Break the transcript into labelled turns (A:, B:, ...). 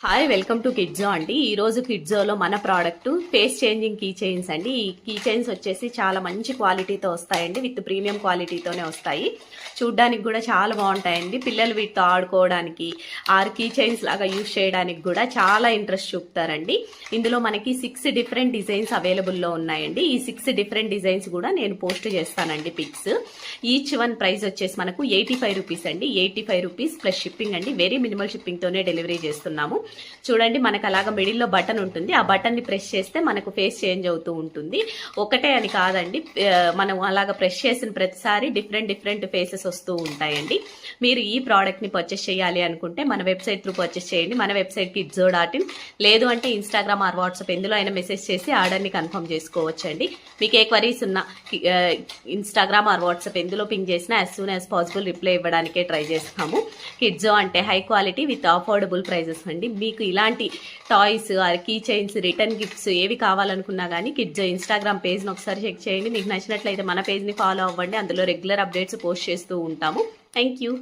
A: Hi welcome to కిడ్జో అండి. ఈరోజు కిడ్జోలో మన product face changing key chains అండి. ఈ కీ చైన్స్ వచ్చేసి చాలా మంచి క్వాలిటీతో వస్తాయండి, విత్ ప్రీమియం క్వాలిటీతోనే వస్తాయి. చూడ్డానికి కూడా చాలా బాగుంటాయండి. పిల్లలు వీటితో ఆడుకోవడానికి కీ చైన్స్ లాగా యూజ్ చేయడానికి కూడా చాలా ఇంట్రెస్ట్ చూపుతారండి. ఇందులో మనకి 6 డిఫరెంట్ డిజైన్స్ అవైలబుల్లో ఉన్నాయండి. ఈ 6 డిఫరెంట్ డిజైన్స్ కూడా నేను పోస్ట్ చేస్తానండి పిక్స్. ఈచ్ వన్ ప్రైస్ వచ్చేసి మనకు 85 రూపీస్ అండి. 85 రూపీస్ ప్లస్ షిప్పింగ్ అండి. వెరీ మినిమల్ షిప్పింగ్తోనే డెలివరీ చేస్తున్నాము. చూడండి, మనకు అలాగా మిడిల్లో బటన్ ఉంటుంది. ఆ బటన్ ని ప్రెస్ చేస్తే మనకు ఫేస్ చేంజ్ అవుతూ ఉంటుంది. ఒకటే అని కాదండి, మనం అలాగా ప్రెస్ చేసిన ప్రతిసారి డిఫరెంట్ ఫేసెస్ వస్తూ ఉంటాయండి. మీరు ఈ ప్రోడక్ట్ ని పర్చేస్ చేయాలి అనుకుంటే మన వెబ్సైట్ త్రూ పర్చేస్ చేయండి. మన వెబ్సైట్ kidzo.in, లేదు అంటే ఇన్స్టాగ్రామ్ ఆర్ వాట్సాప్ ఎందులో అయినా మెసేజ్ చేసి ఆర్డర్ ని కన్ఫర్మ్ చేసుకోవచ్చు అండి. మీకు ఏ క్వరీస్ ఉన్నా ఇన్స్టాగ్రామ్ ఆర్ వాట్సాప్ ఎందులో పింగ్ చేసినా as soon as possible reply ఇవ్వడానికే ట్రై చేస్తాము. కిడ్జో అంటే high quality with affordable prices అండి. మీకు ఇలాంటి toys, key chains, return gifts ఏవి కావాలనుకున్నా కానీ కిడ్జో ఇన్స్టాగ్రామ్ పేజ్ని ఒకసారి చెక్ చేయండి. మీకు నచ్చినట్లయితే మన పేజ్ని ఫాలో అవ్వండి. అందులో రెగ్యులర్ అప్డేట్స్ పోస్ట్ చేస్తూ ఉంటాము. Thank you.